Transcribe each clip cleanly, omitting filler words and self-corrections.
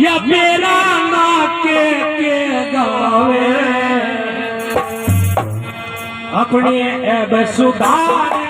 या मेरा ना के गावे अपने ऐब सुधारे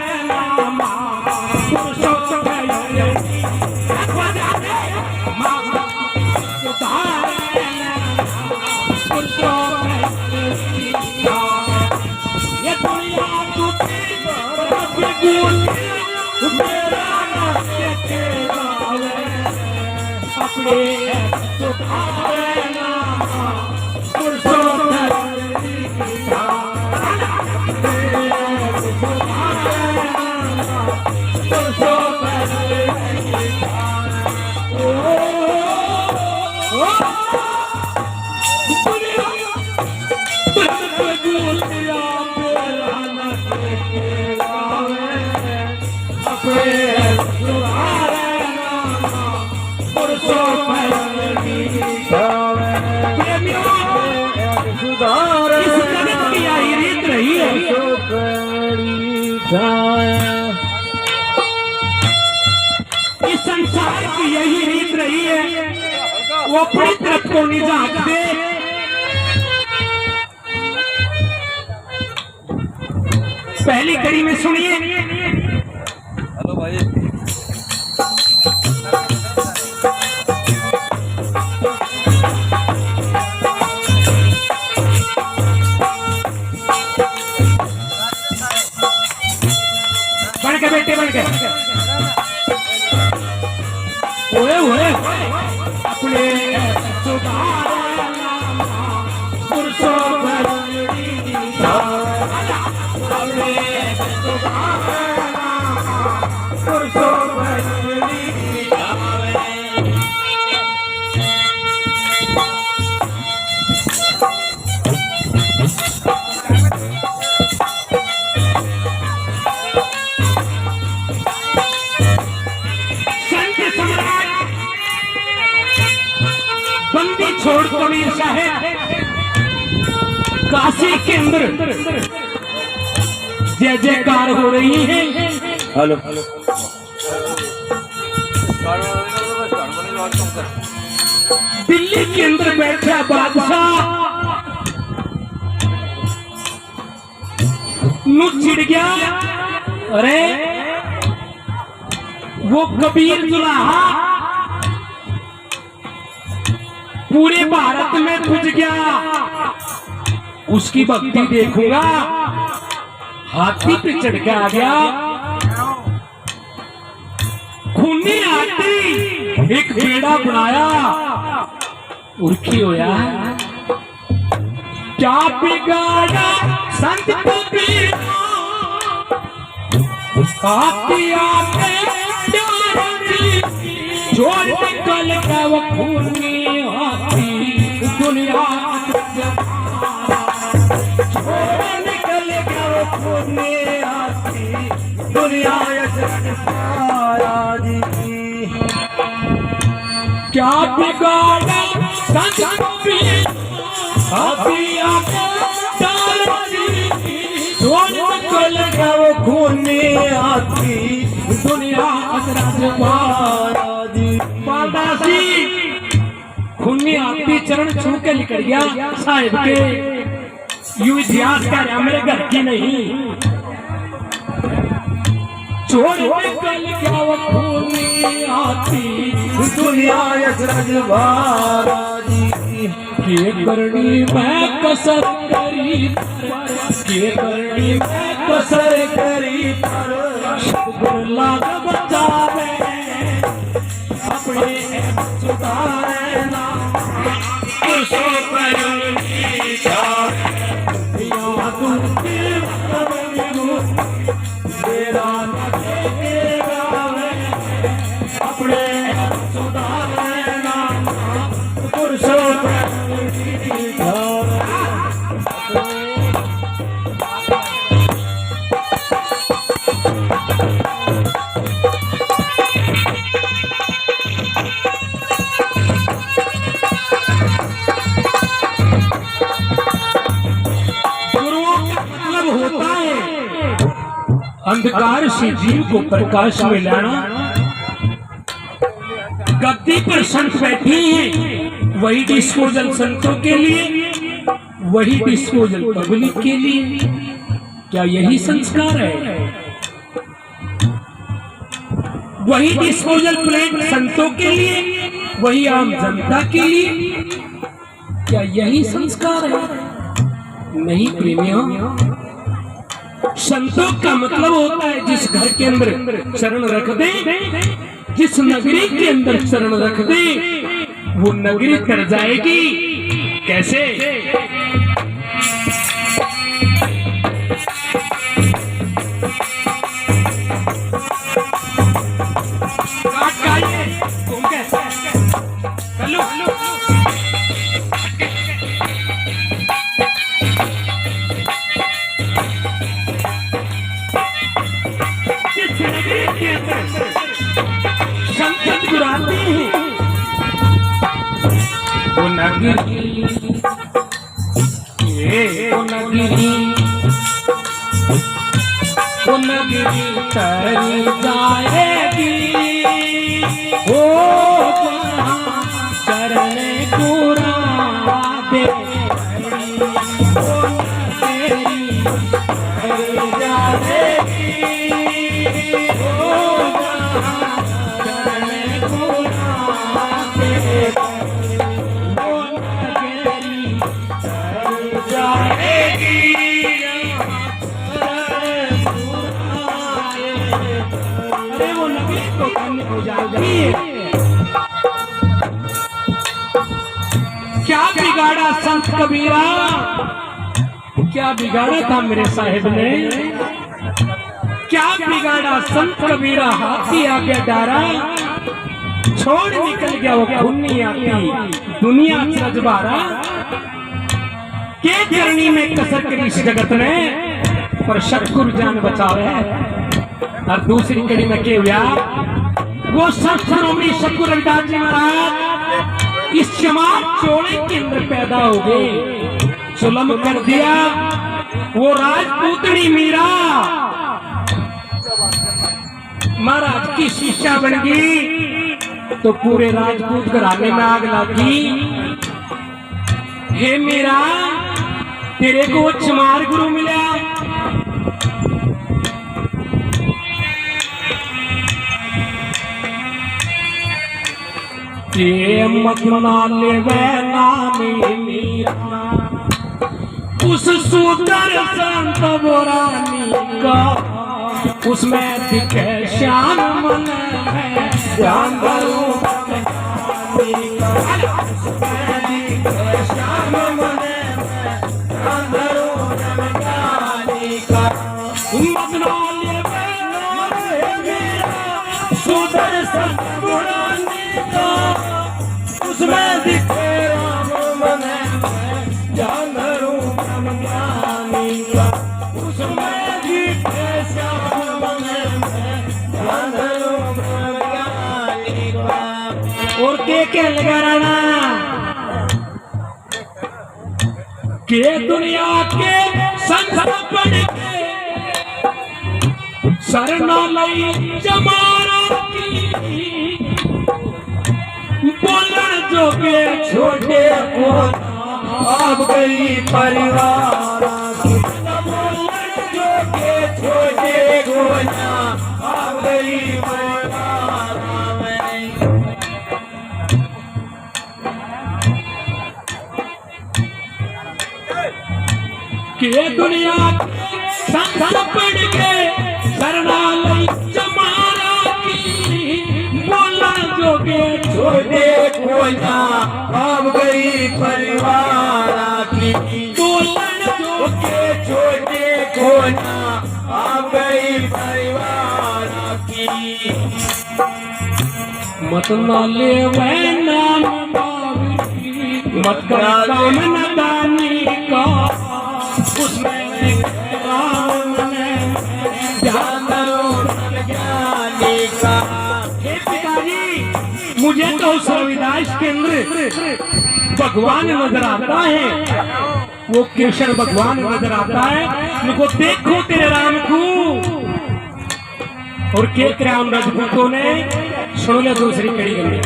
इस संसार की यही रीत रही है, वो अपनी तरफ को नहीं झांकते। पहली कड़ी में सुनिए। हेलो भाई, बढ़ के बेटे बढ़ के ओए ओए अपने छोड़ कबीर साहेब काशी के अंदर जय जयकार हो रही है। हेलो दिल्ली के अंदर बैठा बादशाह नु चिढ़ गया। अरे वो कबीर दुल्हा पूरे भारत में पूज गया, उसकी भक्ति देखूंगा। हाथी पे चढ़ के आ गया, खूनी हाथी एक बेड़ा बनाया, उर्खी होया क्या बिगाड़ा संत कबीर हाथी आपे जोड़ निकल गया वो खूनी हाथी दुनिया निकल गया वो खूनी हाथी दुनिया क्या बिगाड़ा संत कबीर हाथी आपे जोड़ निकल गया वो खूनी हाथी दुनिया बादासी खूनी हाथी चरण छू के निकल गया साहिब के। यू इतिहास का मेरे घर की नहीं, छोड़ निकल गया वो खूनी हाथी दुनिया के करनी मैं कसर करी, के करनी मैं कसर करी लाग बचावे अपने सुधारे ना सो अपने सुधारे ना अंधकार से जीव को प्रकाश में लाना, गद्दी पर संत बैठे हैं, वही डिस्पोजल संतों के लिए, वही डिस्पोजल पब्लिक के लिए। क्या यही संस्कार है? वही डिस्पोजल प्लेट संतों के लिए, वही आम जनता के लिए। क्या यही संस्कार है? नहीं प्रेमियों, संतों का मतलब होता है जिस घर के अंदर चरण रख दे, जिस नगरी के अंदर चरण रख दे, वो नगरी कर जाएगी। कैसे? संत गुराते हैं वो नगरी, वो नगरी, वो नगरी तरी जाएगी, वो चरण गुराते वो नगरी तरी जाएगी, क्या बिगाड़ा संत कबीरा? क्या बिगाड़ा था मेरे साहिब ने? क्या बिगाड़ा संत कबीरा? हाथी आ गया डारा, छोड़ निकल गया वो खूनी आती दुनिया सजबारा। के करनी में कसर करी इस जगत ने, पर सतगुरु जान बचावे। और दूसरी कड़ी में के हुआ वो संत शिरोमणि सतगुरु रविदास जी महाराज इस चमार चोले के अंदर पैदा हो गए, जुल्म कर दिया। वो राजपूतनी मीरा महाराज की शिष्या बन गई, तो पूरे राजपूत घराने में आग लगी। हे मीरा, तेरे को चमार गुरु मिला, ये मखना ले नामी मीरा, उस सूतर संत बोरानी का, उसमें दिखे श्याम मन है ध्यान धरो, श्याम मन ध्यान धरो मखना ले सूतर संत बोरानी का, उसमें दिखे राम मन ध्यान धरो ज्ञानी का, उसमें दिखे श्याम मन ध्यान धरो ज्ञानी का। और के लगा रहना के दुनिया के संसार पड़ के शरणा लई जमारा की, बोलन जोगे छोटे को अब गई परिवार की, बोलन जोगे छोटे को अब गई परिवार में। के दुनिया संसार पड़ के शरणा लई जमारा की, बोलन जोगे छोटे कोयना अब गई परिवार की, बोलन जोगे छोटे कोयना अब गई परिवार की। मत नाले वह नाम मत करा काम नदानी का, उसमें राम ने ध्यान धरो ज्ञानी का। हे पिताजी, मुझे तो उस रविदास के अंदर भगवान नजर आता है, वो कृष्ण भगवान नजर आता है। उनको देखो तेरे राम को। और के राम राजपूतों ने सुन ले दूसरी कड़ी गंदी।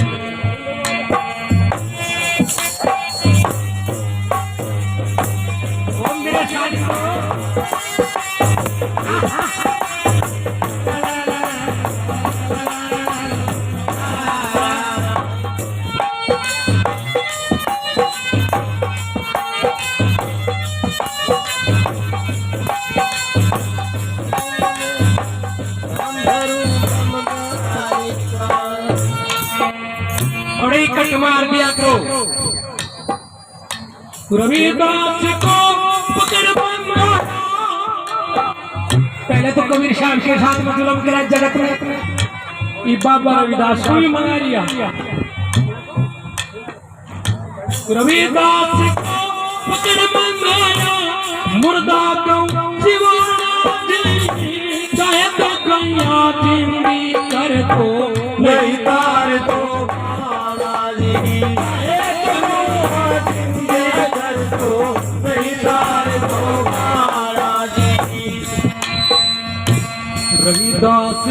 ओ मेरे कट मार दिया करो। रविदास को पकड़ बंदा। पहले तो कबीर शाम के साथ में जुल्म करा जगत में, ये बाबा रविदास को भी मंगा लिया। रविदास को पकड़ मंगाया, मुर्दा को जीवाना दिल, चाहे तो कन्या जिंदगी कर दो, नहीं तार दो रविदास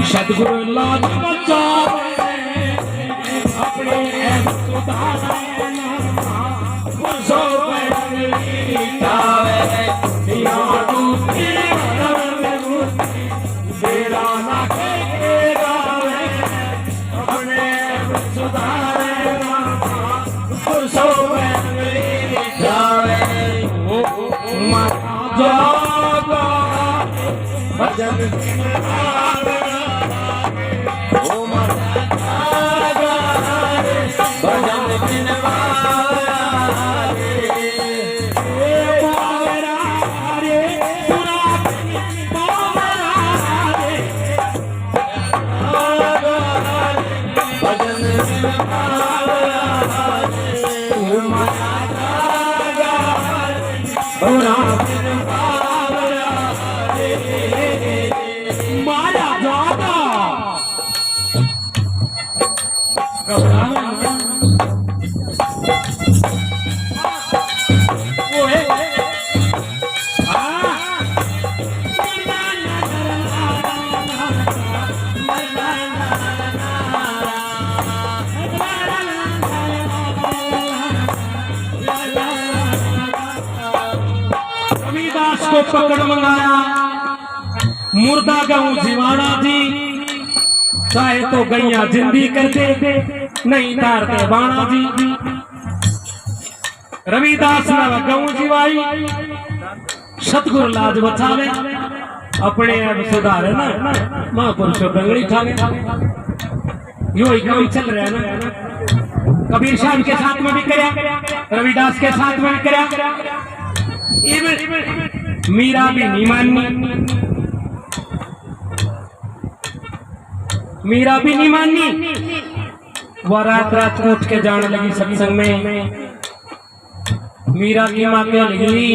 सतगुरु लाज अपने को पकड़ मंगाया, मुर्दा गऊ जीवाना जी, चाहे तो गैया जिंदी करते, नहीं तारते बाणा जी। रविदास ना गऊ जीवाई, सतगुरु लाज बचावे, अपने आप सुधारे ना, महापुरुषों बंगड़ी खावे। यो ही काम चल रहा है ना। कबीर शाह के साथ में भी करया, रविदास के साथ में भी करया, मीरा भी नहीं माननी, मीरा भी नहीं माननी। वो रात रात उठ के जाने लगी सत्संग में। मीरा की माँ क्या लगी,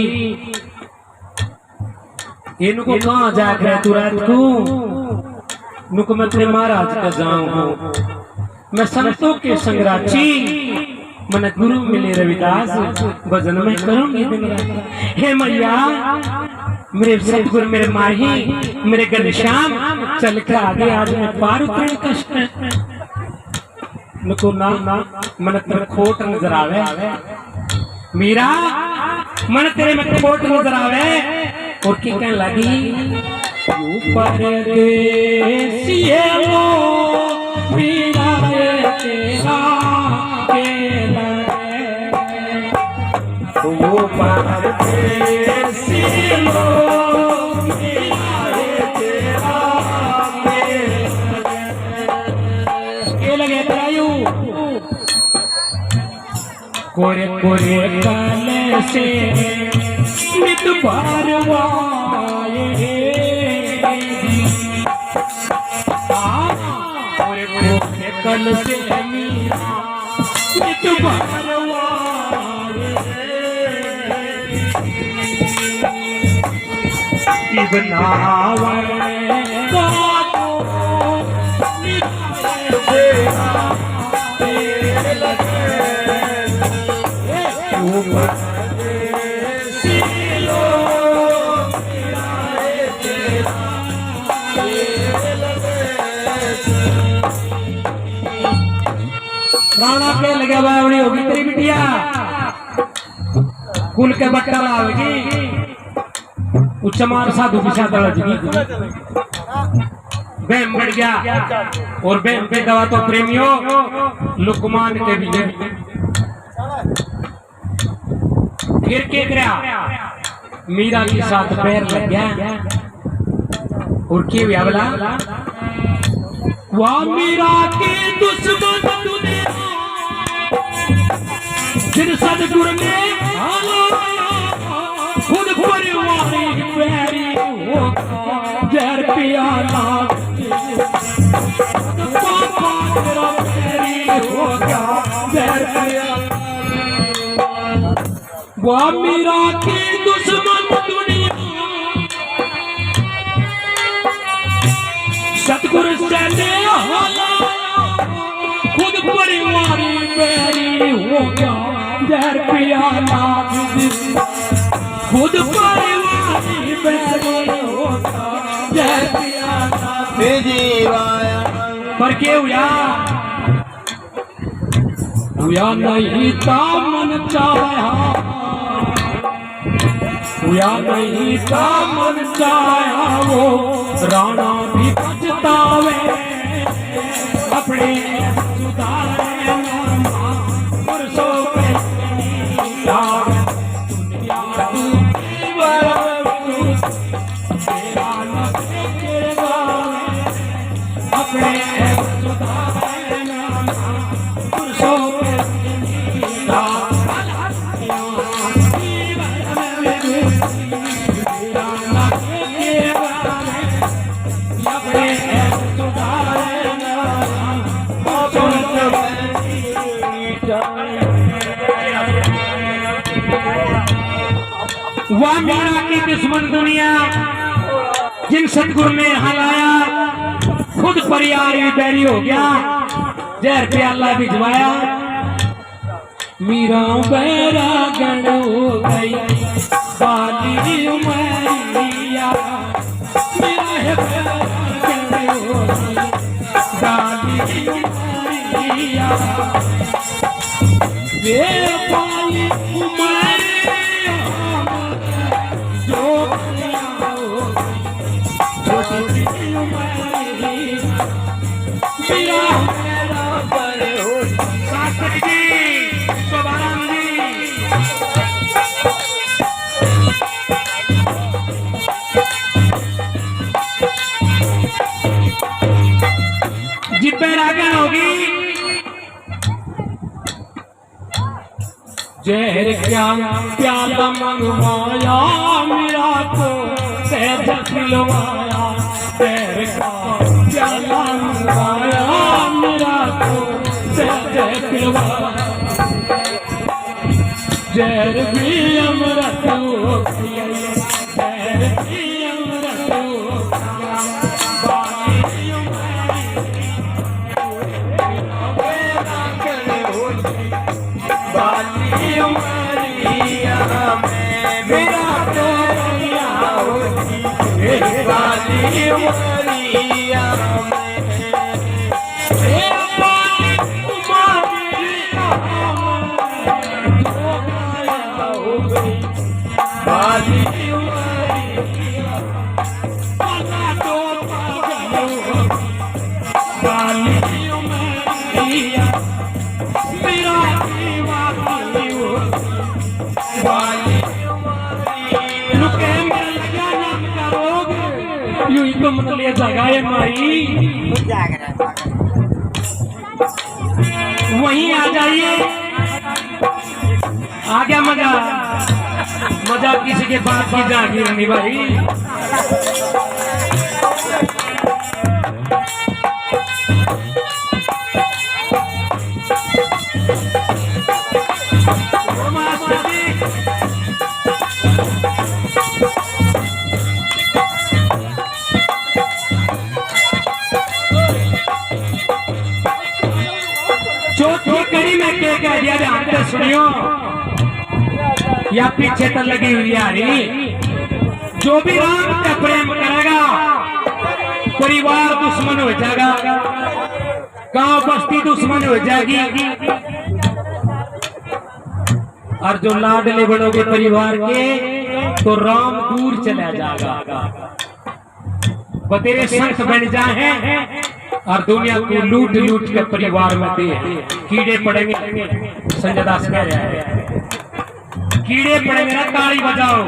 इनको कहाँ जाग रहे तू रात को, नुको मैं तेरे महाराज का जाऊं, मैं संतों के संगराची, मन गुरु मिले रविदास, भजन में करूंगी दिन रात। हे मैया मेरे सतगुरु, मेरे माही, मेरे घनश्याम, चल के आगे आज मैं पार उतरने कष्ट है। नुको ना मन तेरे खोट नजर आवे, मीरा मन तेरे में खोट नजर आवे। और की कहने लगी, ऊपर देसिए लो मीरा तेरा वो पार देसी लो ये लगे तरायू कोरे कोरे काले से नित बारवाए, कोरे कोरे कल से मीरा नित बारवाए। बनावर को काला के लगे बावड़ी होगी तेरी बिटिया कुल के बट्टा लावेगी उच्चमार साधु की साथ बैम बढ़ गया और बैम पे दवा तो प्रेमियों लुकमान के भी फिर के गया मीरा के साथ पैर लग गया और के हुआ बोला वाह मीरा के दुश्मन तूने फिर सदगुरु ने खुद परिवारी पैरी हो जहर पियाला पापा तेरा पैरी हो गया जहर पियाला वाह मीरा के दुश्मन दुनिया सतगुरु से ले खुद परिवारी पैरी हो गया जहर पियाला खुद परिवारी पैरी हो गया जहर पियाला पर के हुआ नहीं था मन चाहा हुआ नहीं था मन चाहा वो राणा भी पछतावे अपने सुधारे पुरुषों पे दुनिया अपने सुधारे पुरुषों पे वह मीरा की दुश्मन दुनिया जिन सतगुरु ने हलाया खुद परिवारी बैरी हो गया जहर प्याला भिजवाया मीरा बैरा गण हो गई बाली उमरिया मीरा है बैरा गण हो गई बाली उमरिया ये बाली उमरिया जो छोटी उमरिया मीरा बैरा गण हो शास्त्री जी शोभानंद जी बैरागन होगी जहर क्या प्याला मंगवाया मीरा को सहज पिलवाया जहर का प्याला मंगवाया मीरा को सहज पिलवाया जहर भी अमृत हो गया जहर भी अमृत हो बाली उमरिया मेरा तो बाली उमरिया तो मतलब ये जगह है माई वहीं आ जाइए आ गया मजा मजा किसी के बात की जागी रही भाई चौथी कड़ी में क्या कह दिया ध्यान से सुनियो या पीछे तक लगी हुई आ रही जो भी राम का प्रेम करेगा परिवार दुश्मन हो जाएगा गांव बस्ती दुश्मन हो जाएगी और जो लाडले बनोगे परिवार के तो राम दूर चला जाएगा। बतेरे संत बन जाए और दुनिया को लूट लूट के परिवार में दे। कीड़े पड़ेंगे, संजय दास कह रहे हैं कीड़े पड़ेंगे ना ताली बजाओ,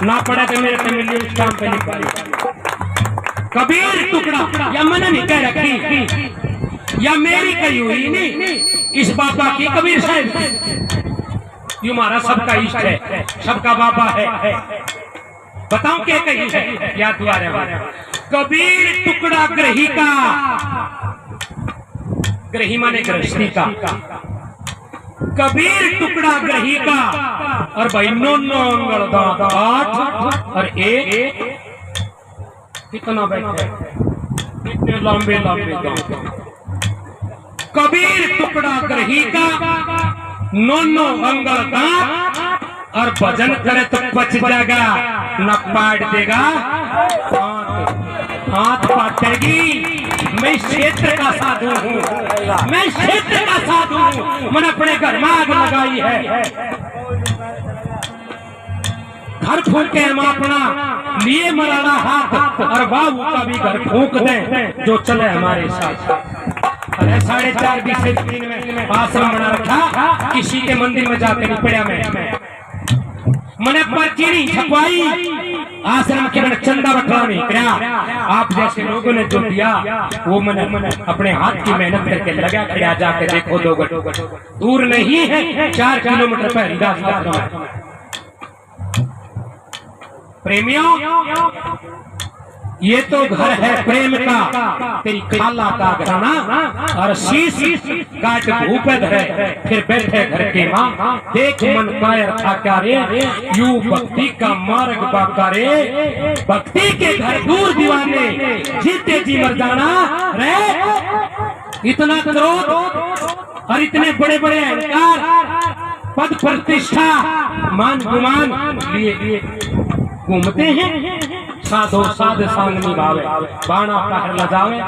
ना पड़े तो मेरे फैमिली उस काम पे नहीं पाई। कबीर टुकड़ा या मैंने नहीं कह रखी या मेरी कही हुई नहीं, इस बाबा की कबीर साहब ये हमारा सबका इष्ट है, सबका बाबा है। बताओ क्या कही है, याद हुआ रहे। कबीर टुकड़ा ग्रही का, ग्रही माने गृहस्थी का, कबीर टुकड़ा ग्रही का। और भाई नो अंगल दांत 8 और 1 कितना बैठे, कितने लंबे लंबे दांत। कबीर टुकड़ा ग्रही का, नो अंगल दांत और भजन करे तो बच जाएगा, न पाट देगा हाथ पाटेगी। मैं क्षेत्र का साधु हूँ, मैं क्षेत्र का साधु हूँ, मैंने अपने घर में आग लगाई है। घर फूके हम अपना लिए मराना हाथ और बाबू का भी घर फूक दें जो चले हमारे साथ। अरे 4.5 बीस दिन में आश्रम बना रखा, किसी के मंदिर में जाके नहीं पड़ा। मैंने पर्ची नहीं छपवाई, आश्रम के मैंने चंदा बटवा नहीं किया। आप जैसे लोगों ने जो दिया वो मैंने अपने हाथ की मेहनत करके लगा खड़ा। जाके देखो, 2 दूर नहीं है, 4 किलोमीटर पर हरिदास आश्रम है। प्रेमियों, ये तो घर है प्रेम का, तेरी खाला का घराना और शीश काट भूप धरे फिर बैठे घर के माँ। देख मन कायर था क्या रे, यू भक्ति का मार्ग बाका रे। भक्ति के घर दूर दीवाने, जीते जी मर जाना रे। इतना क्रोध और इतने बड़े बड़े अहंकार, पद प्रतिष्ठा, मान गुमान लिए घूमते हैं। साधो साध सांग निभावे, बाणा कहर लजावे,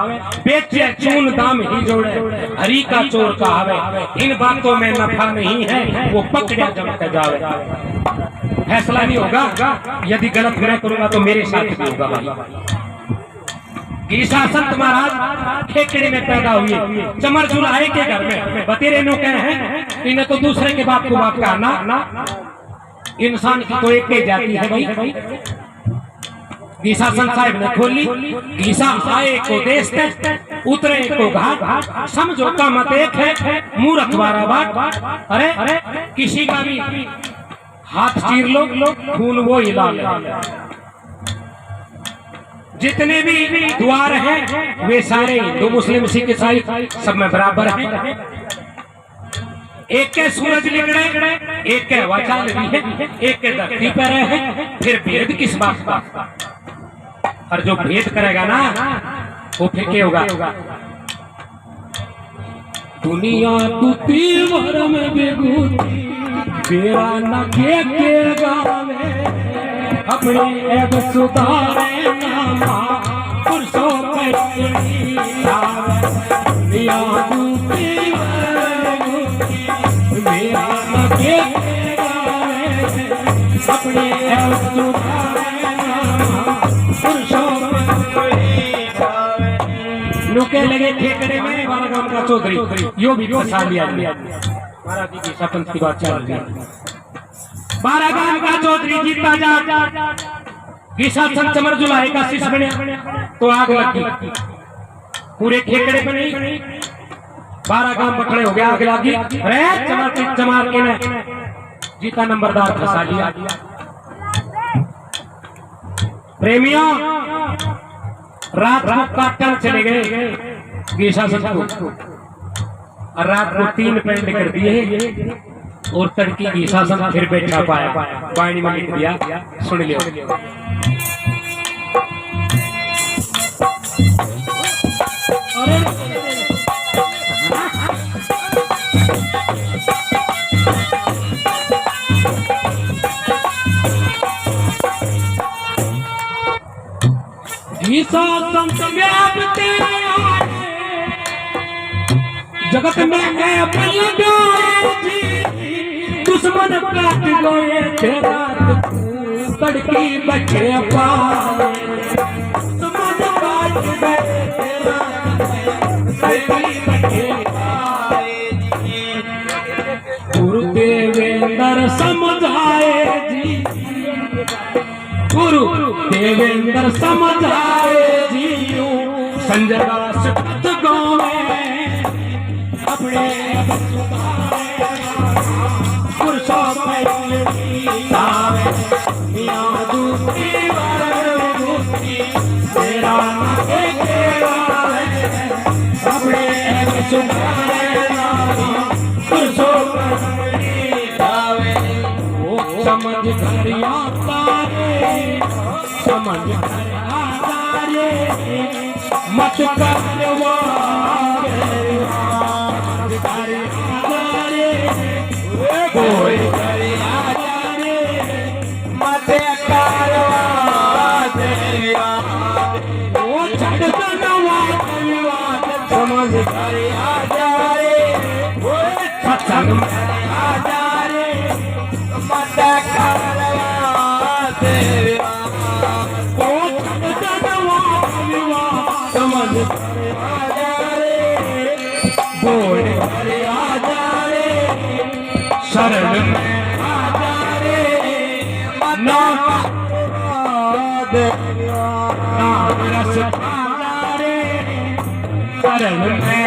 बेचे चून दाम ही जोड़े, हरी का चोर कहावे। इन बातों में नफा नहीं है, वो पकड़े जम के जावे। फैसला नहीं होगा, यदि गलत मैं करूंगा तो मेरे साथ भी होगा भाई। गीसा संत महाराज खेकड़े में पैदा हुए, चमर जुलाहे के घर में। बतेरे नो कहे हैं इन्हें तो दूसरे के बाप को बाप करना, इंसान की तो एक ही जाति है भाई। गीसा संत साहिब ने खोली, गीसा आए को देश उतरे को घाट, समझो का मत एक है, मूर्ख बारा बाट। अरे किसी का भी हाथ चीर लो, खून वो हिला ले। जितने भी द्वार हैं वे सारे हिंदू मुस्लिम सिख ईसाई सब में बराबर हैं। एक के सूरज निकले, एक के हवा चल रही है, एक के धरती पर है। फिर भेद किस बात का? और जो भेद करेगा ना वो फेंके होगा। दुनिया तू तीवर में बेगूती, बेरा न के गावे, अपने अब सुधारे नामा पुरुषों पे दुनिया तू तीवर में बेगूती, बेरा न के गावे, अपने अब सुधारे लुके लगे ठेकड़े में। बारा गांव का चौधरी यो भी फंसा लिया। महाराज जी की सपन की बात चल रही है। बारा गांव का चौधरी जीता जा गीसा संत चमर जुलाहे का शिष्य बने तो आग लगी पूरे ठेकड़े पे नहीं। 12 गांव बखड़े हो गया, आग लगी। अरे चमार के ने जीता नंबरदार फंसा लिया। प्रेमियों, रात को काटन चले गए गीसा संत को, और रात को 3 पेंट कर दिए और तड़की गीसा संत फिर बैठा पाया, वाणी में लिख दिया। सुन लियो। गीसा संत व्यापते जगत में गए अपनी गाय दुश्मन काट गए तेरा तड़की बचे पाए दुश्मन काट गए तेरा तड़की बचे पाए गुरु देवेंद्र समझाए जी गुरु देवेंद्र समझाए जी संजय दास गाँव में अपने पुरुषों तेरा अपने पुरुषों समझ कर तारे समझ कर तारे मत करवा कोई करे आजारे मत करवा देवा वो छड़ नवा समझ करे आजारे वो सत्संग में आजारे मत करवा देवा वो छड़ नवा समझ करे आजारे बोल करे आजारे शरण में आजारे नाम रस आजारे शरण में